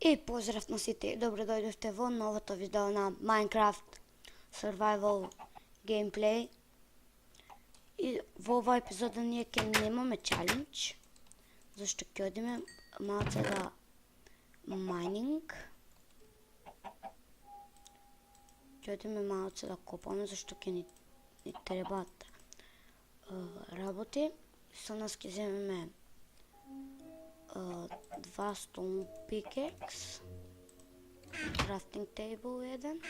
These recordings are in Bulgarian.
И поздрав на сите, добре дојдовте во новото видео на Minecraft Survival Gameplay. И во оваа епизода ние ќе немаме чалендж, зашто ќе одиме малце да майнинг. Ќе одиме малце да копаме, зашто ќе ни требаат работи. Со нас ќе земеме 2 stone pickaxe, crafting table 1.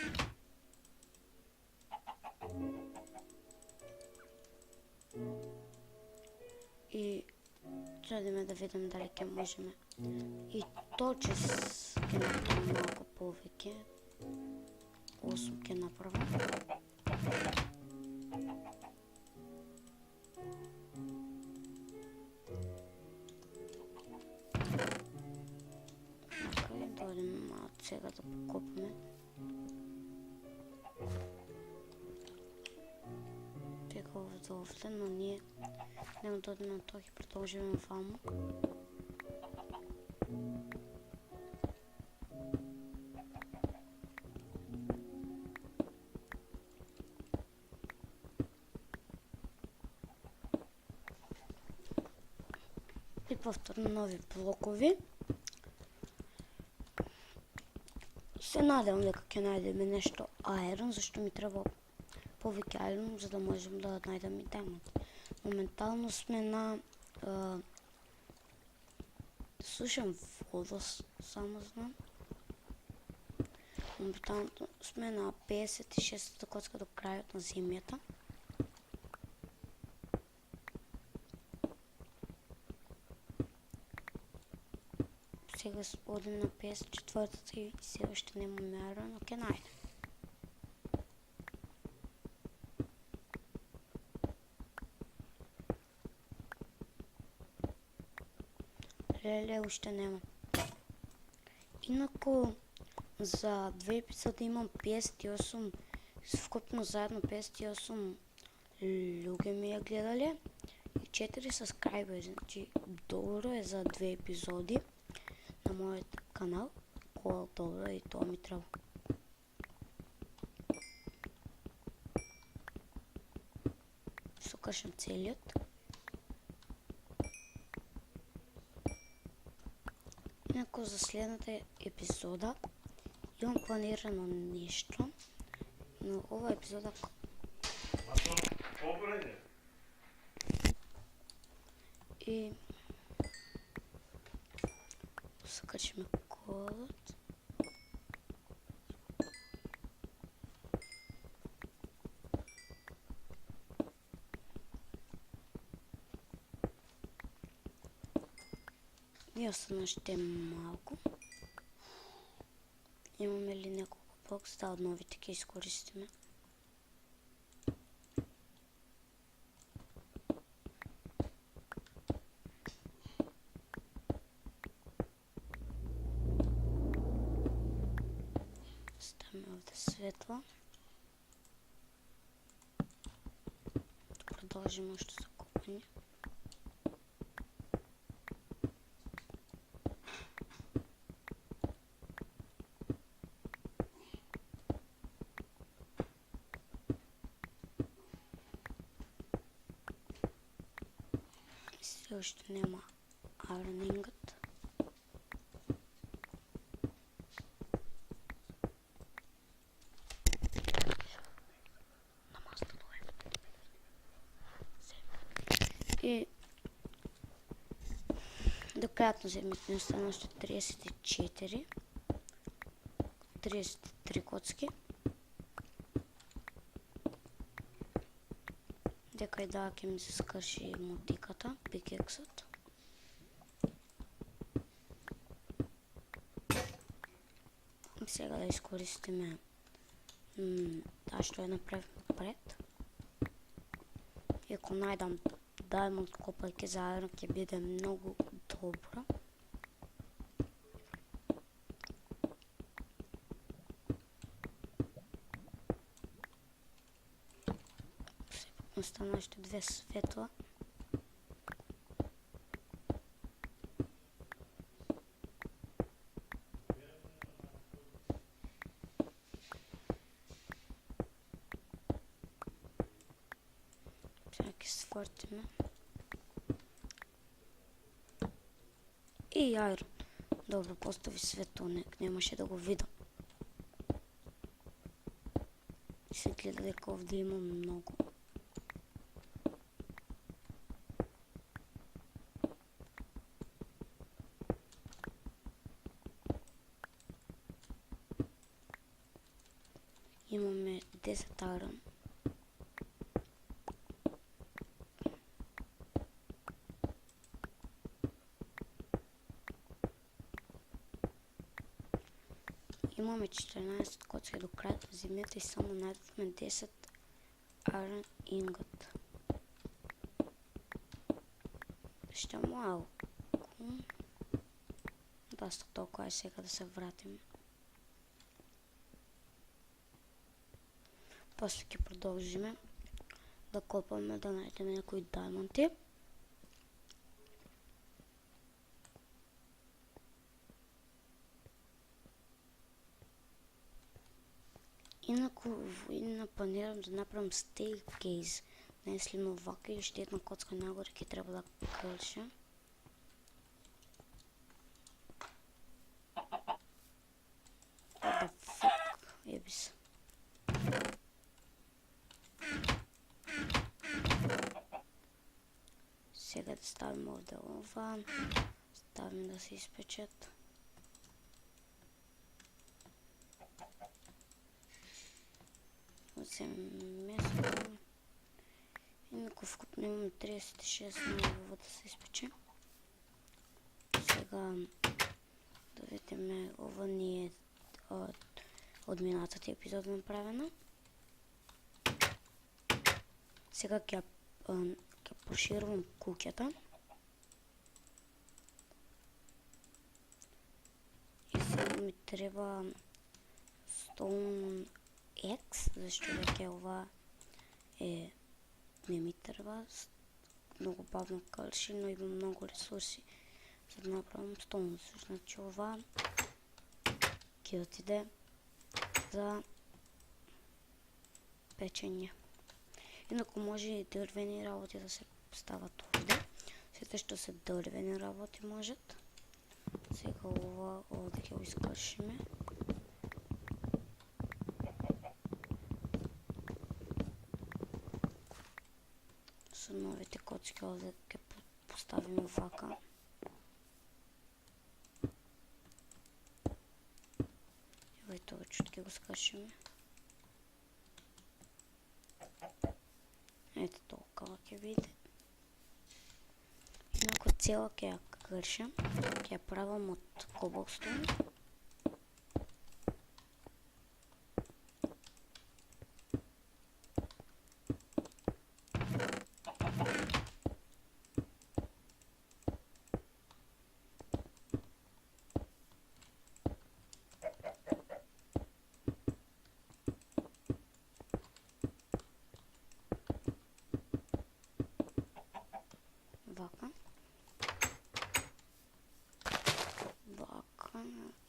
И следиме да видим дали ќе можеме и точес ќе направим малку повеќе. 8 ќе направам. Дойдем сега да покопаме. Тега овде, но ние нема да одиме на тоа, ќе продолжиме ваму. И повторно нови блокови. Се надевам дека ќе најдеме нешто айрон, зашто ми треба повеќе айрон за да можем да најдеме диамант. Моментално сме на слушам вода, само знам. Моментално сме на 56-та коцка до крајот на земјата. Сега одим на 54-та и се уште немаме айрон, но ќе најдем. Леле, уште нема. Инаку, за 2 епизоди имам 58, вкупно заедно 58 луѓе ми ја гледале и 4 subscribers, значи добро е за 2 епизоди на мојот канал, која добро и тоа ми треба. Сокашам целиот. Инаку за следната епизода имам планирано нешто, но ова епизода и скачаме кодот. И остана ще малко. Имаме ли неколко бокс? Да, од новите ќе искористиме. Ставаме овде светло. Да продолжиме уште за копање. Се уште нема айрон ингот. И до крајот на земјата ни остана уште 34, 33 коцки. Дека и да ќе ми се скрши мотиката, пикексот. Сега да искористиме таа што ја направиме пред. И ако најдам diamond копајќи заедно ќе биде многу добро. Остана уште 2 светла. изкорчиме. И айрон. Добре, постави светлник, нямаше да го видя. Се гледа дека овде има много. Имаме 10 айрон. Имаме 14 коцки до края на земята и само найдохме 10 Iron Ingot. Ще малко. Доста толкова и сега да се вратим. После ќе продължиме да копаме, да найдем някои даймонти. И планирам да направим стейркейс. Днес ли новака и ще една коцка нагоре, ке трябва да кърша. What the fuck? Ебис. Сега да ставим овде ова. Ставим да се изпечат. Вземем место. Инако вкупнем 36 на да се изпече. Сега да видим, ова ни е от миналата епизод направена. Сега ќе проширвам куќата. И сега ми треба Stone X, защото веќе ова не ми треба. Много бавно кърши, но има много ресурси за да направим Stone. Значи ова ќе отиде за печење. Инако може и дървени работи да се стават овде. Сите што се дървени работи можат. Сега ова овде ќе го изкършиме. Со новите коцки овде ќе поставим вака. Ево и тоа чут ќе го скршиме. Ето толкова ќе биде. Инако цела ќе ја кршам, ќе ја правам од кобалстон.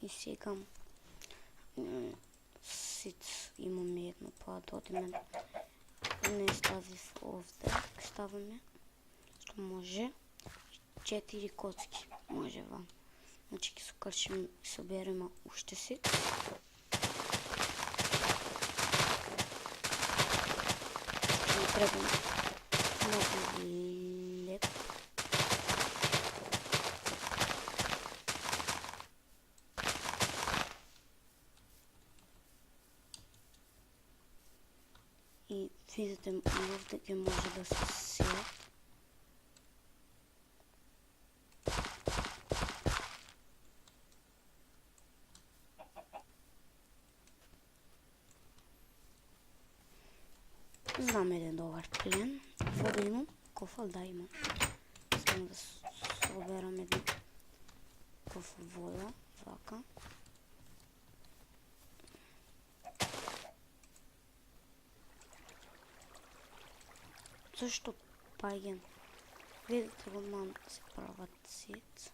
И сега имаме едно по-додиме. Не ставив овде, ставаме, што може 4 коцки. Може вам. Значи ќе сокршим и собереме уште си. Ще направим много леп. И видите, овде ќе може да се сеят. Знам еден добар плен. Вода имам? Кофа? Да, имам. Само да соберам една кофа вода. Вака. Защо паген? Видите го, мам, се правят сет.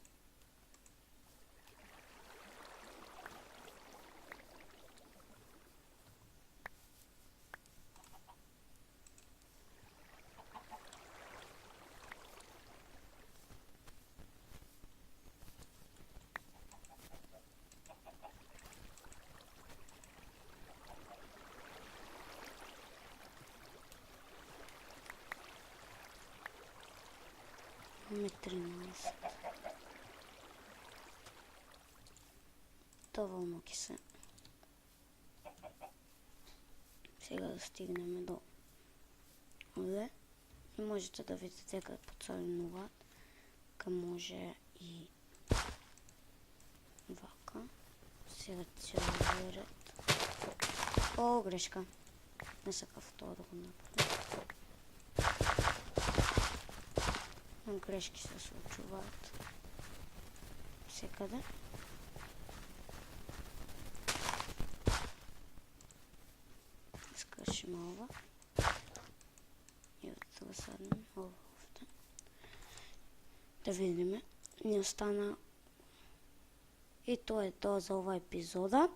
доволно ќе се. Сега да стигнеме до овде. И можете да видите дека поцрнуваат. Ка може и вака. Сега целиот ред. О, грешка. Не сакав тоа да го направам. Грешки се случуваат секаде. Скршиме ова. И да го саднем овде. Да видиме. Ни остана. И тоа е тоа за оваа епизода.